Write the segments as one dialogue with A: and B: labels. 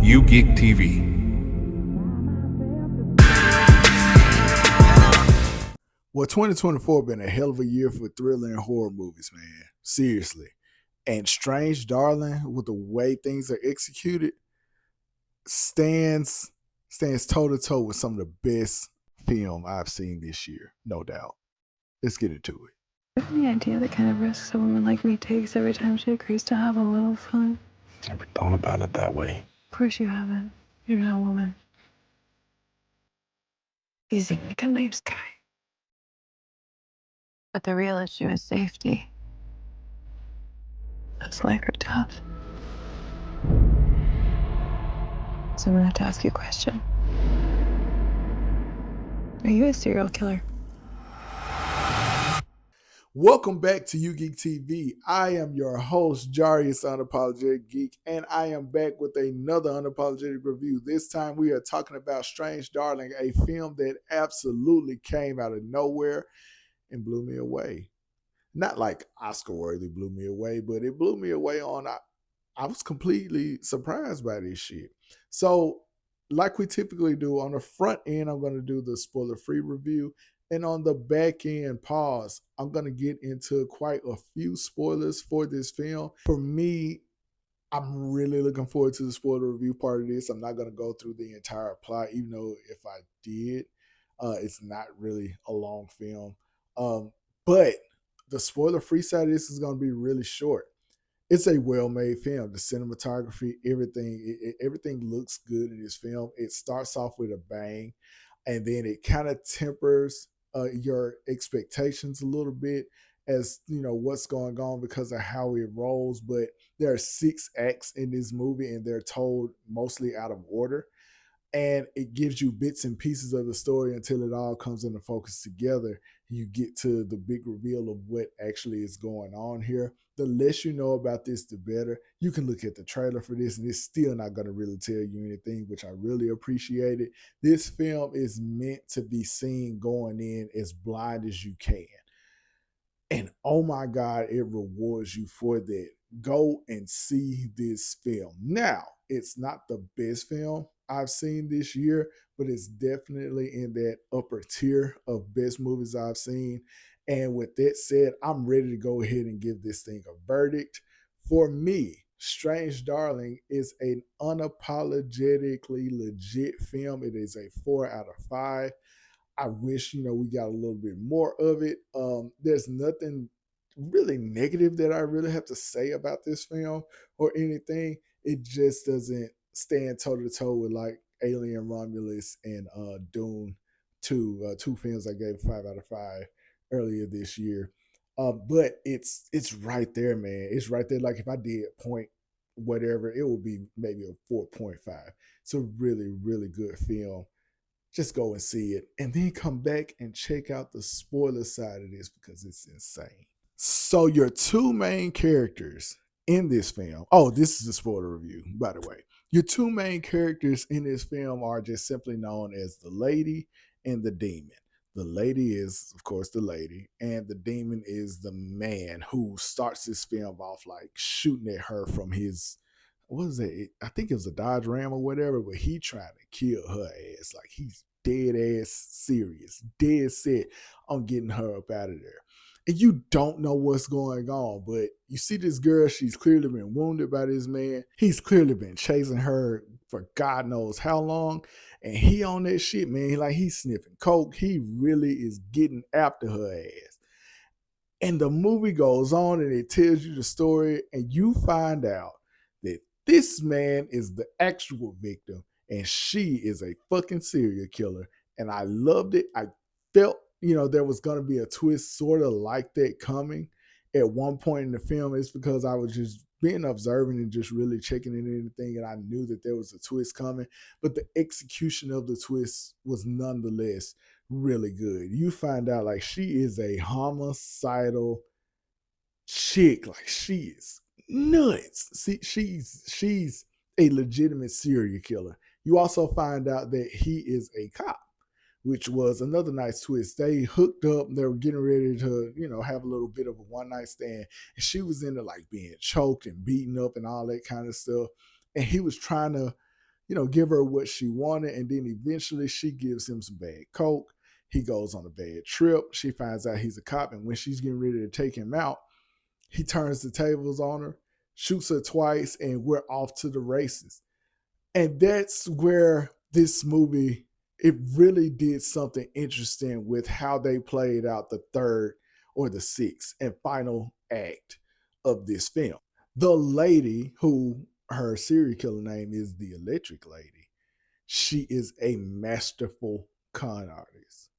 A: U-GeekTV.
B: Well, 2024 been a hell of a year for thriller and horror movies, man. Seriously. And Strange Darling, with the way things are executed, stands toe to toe with some of the best film I've seen this year, no doubt. Let's get into it.
C: Do you have any idea the kind of risks a woman like me takes every time she agrees to have a little fun?
D: Never thought about it that way.
C: Of course you haven't. You're not a woman. You seem like a nice guy. But the real issue is safety. It's life or death. So I'm gonna have to ask you a question. Are you a serial killer?
B: Welcome back to U-GeekTV. I am your host, Jarius Unapologetic Geek, and I am back with another unapologetic review. This time we are talking about Strange Darling, a film that absolutely came out of nowhere and blew me away. Not like Oscar-worthy blew me away, but it blew me away I was completely surprised by this shit. So, like we typically do, on the front end, I'm going to do the spoiler-free review. And on the back end, pause, I'm going to get into quite a few spoilers for this film. For me, I'm really looking forward to the spoiler review part of this. I'm not going to go through the entire plot, even though if I did, it's not really a long film. But the spoiler-free side of this is going to be really short. It's a well-made film. The cinematography, everything looks good in this film. It starts off with a bang, and then it kind of tempers your expectations a little bit as you know what's going on because of how it rolls. But there are 6 acts in this movie, and they're told mostly out of order. And it gives you bits and pieces of the story until it all comes into focus together. You get to the big reveal of what actually is going on here. The less you know about this, the better. You can look at the trailer for this, and it's still not going to really tell you anything, which I really appreciate it. This film is meant to be seen going in as blind as you can. And oh my God, it rewards you for that. Go and see this film. Now, it's not the best film I've seen this year, but it's definitely in that upper tier of best movies I've seen. And with that said, I'm ready to go ahead and give this thing a verdict. For me, Strange Darling is an unapologetically legit film. It is a 4 out of 5. I wish, we got a little bit more of it. There's nothing really negative that I really have to say about this film or anything. It just doesn't stand toe to toe with like Alien Romulus and Dune 2, two films I gave 5 out of 5 earlier this year. But it's right there, man. It's right there. Like if I did point whatever, it would be maybe a 4.5. It's a really, really good film. Just go and see it and then come back and check out the spoiler side of this because it's insane. So your 2 main characters in this film, oh, this is a spoiler review, by the way. Your 2 main characters in this film are just simply known as the lady and the demon. The lady is, of course, the lady, and the demon is the man who starts this film off like shooting at her from his, what is it? I think it was a Dodge Ram or whatever, but he trying to kill her ass. Like he's dead ass serious, dead set on getting her up out of there. And you don't know what's going on, but you see this girl, she's clearly been wounded by this man. He's clearly been chasing her for God knows how long. And he on that shit, man. Like he's sniffing coke. He really is getting after her ass. And the movie goes on and it tells you the story, and you find out that this man is the actual victim and she is a fucking serial killer. And I loved it. I felt, there was going to be a twist sort of like that coming at one point in the film. It's because I was just being observant and just really checking in anything. And I knew that there was a twist coming, but the execution of the twist was nonetheless really good. You find out like she is a homicidal chick. Like she is nuts. See, she's a legitimate serial killer. You also find out that he is a cop, which was another nice twist. They hooked up, they were getting ready to, have a little bit of a one night stand. And she was into like being choked and beaten up and all that kind of stuff. And he was trying to, give her what she wanted. And then eventually she gives him some bad coke. He goes on a bad trip. She finds out he's a cop. And when she's getting ready to take him out, he turns the tables on her, shoots her twice, and we're off to the races. And that's where this movie, it really did something interesting with how they played out the third or the sixth and final act of this film. The lady, who her serial killer name is the Electric Lady, she is a masterful con artist.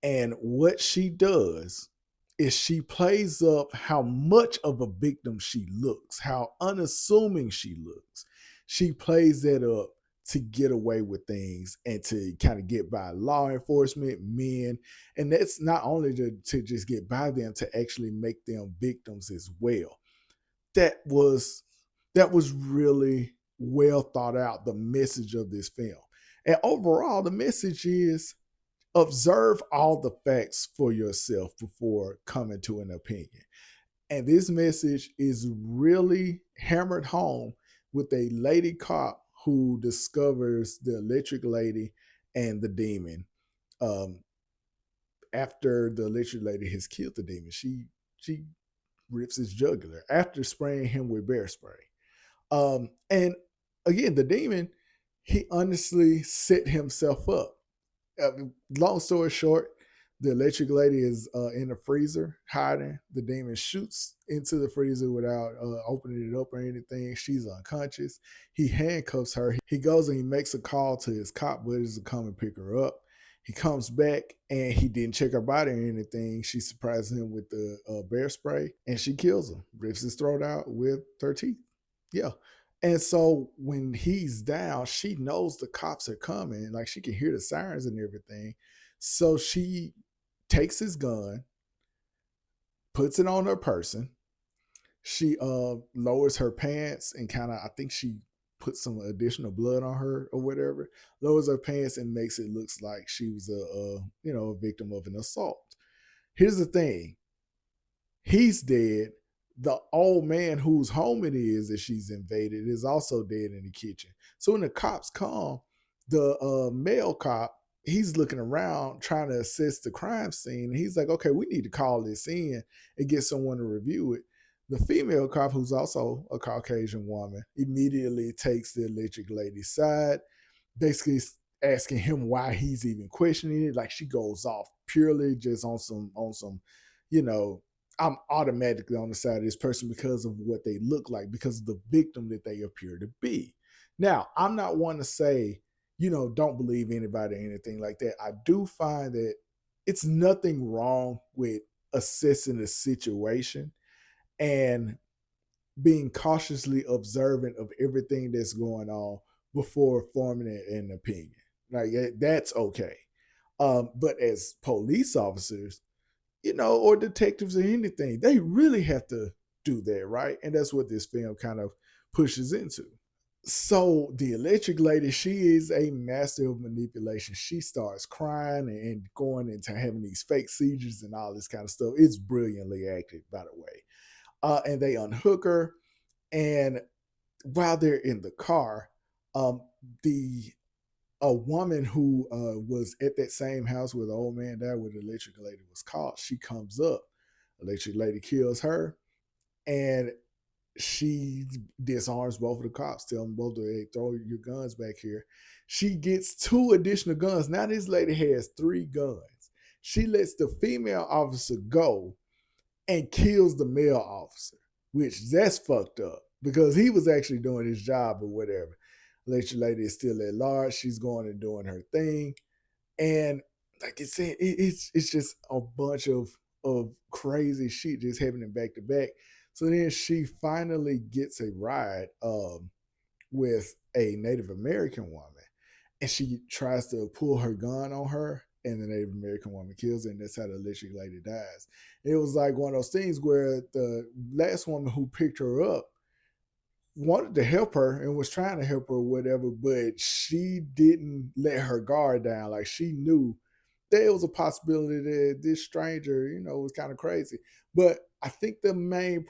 B: And what she does is she plays up how much of a victim she looks, how unassuming she looks. She plays that up to get away with things and to kind of get by law enforcement, men. And that's not only to just get by them, to actually make them victims as well. That was really well thought out, the message of this film. And overall, the message is observe all the facts for yourself before coming to an opinion. And this message is really hammered home with a lady cop who discovers the Electric Lady and the demon. Um, After the Electric Lady has killed the demon, she rips his jugular after spraying him with bear spray. And again, the demon, he honestly set himself up. uh, Long story short, the Electric Lady is in the freezer hiding. The demon shoots into the freezer without opening it up or anything. She's unconscious. He handcuffs her. He goes and he makes a call to his cop buddies to come and pick her up. He comes back and he didn't check her body or anything. She surprises him with the bear spray and she kills him, rips his throat out with her teeth. Yeah. And so when he's down, she knows the cops are coming. Like, she can hear the sirens and everything. So she takes his gun, puts it on her person. She lowers her pants and kind of, I think she puts some additional blood on her or whatever. Lowers her pants and makes it looks like she was a victim of an assault. Here's the thing: he's dead. The old man whose home it is that she's invaded is also dead in the kitchen. So when the cops come, the male cop, he's looking around trying to assess the crime scene. And he's like, okay, we need to call this in and get someone to review it. The female cop, who's also a Caucasian woman, immediately takes the Electric Lady's side, basically asking him why he's even questioning it. Like, she goes off purely just on some, you know, I'm automatically on the side of this person because of what they look like, because of the victim that they appear to be. Now, I'm not one to say, don't believe anybody or anything like that. I do find that it's nothing wrong with assessing the situation and being cautiously observant of everything that's going on before forming an opinion. Like, that's okay. But as police officers, or detectives or anything, they really have to do that, right? And that's what this film kind of pushes into. So the Electric Lady, she is a master of manipulation. She starts crying and going into having these fake seizures and all this kind of stuff. It's brilliantly acted, by the way. And they unhook her, and while they're in the car, the a woman who was at that same house where the old man died, where the Electric Lady was caught, she comes up. Electric Lady kills her, and she disarms both of the cops, tell them both to, hey, throw your guns back here. She gets 2 additional guns. Now this lady has 3 guns. She lets the female officer go and kills the male officer, which that's fucked up because he was actually doing his job or whatever. Electric Lady is still at large. She's going and doing her thing. And like I said, it's just a bunch of crazy shit just happening back to back. So then she finally gets a ride with a Native American woman, and she tries to pull her gun on her, and the Native American woman kills her, and that's how the Electric Lady dies. It was like one of those things where the last woman who picked her up wanted to help her and was trying to help her or whatever, but she didn't let her guard down. Like, she knew there was a possibility that this stranger, was kind of crazy. But I think the main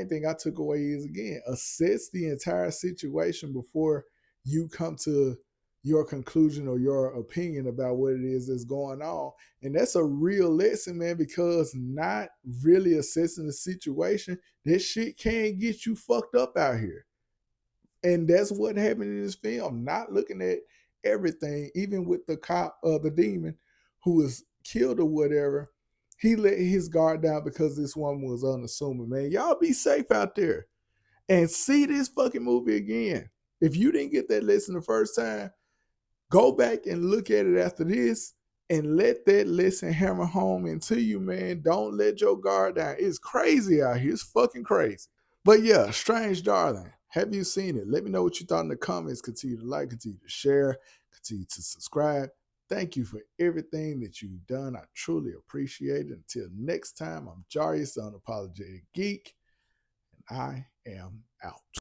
B: thing I took away is, again, assess the entire situation before you come to your conclusion or your opinion about what it is that's going on. And that's a real lesson, man, because not really assessing the situation, this shit can get you fucked up out here. And that's what happened in this film. Not looking at everything, even with the cop, the demon who was killed or whatever. He let his guard down because this woman was unassuming. Man, y'all be safe out there and see this fucking movie again. If you didn't get that lesson the first time, go back and look at it after this and let that lesson hammer home into you, man. Don't let your guard down. It's crazy out here. It's fucking crazy. But yeah, Strange Darling. Have you seen it? Let me know what you thought in the comments. Continue to like, continue to share, continue to subscribe. Thank you for everything that you've done. I truly appreciate it. Until next time, I'm Jarius, the Unapologetic Geek, and I am out.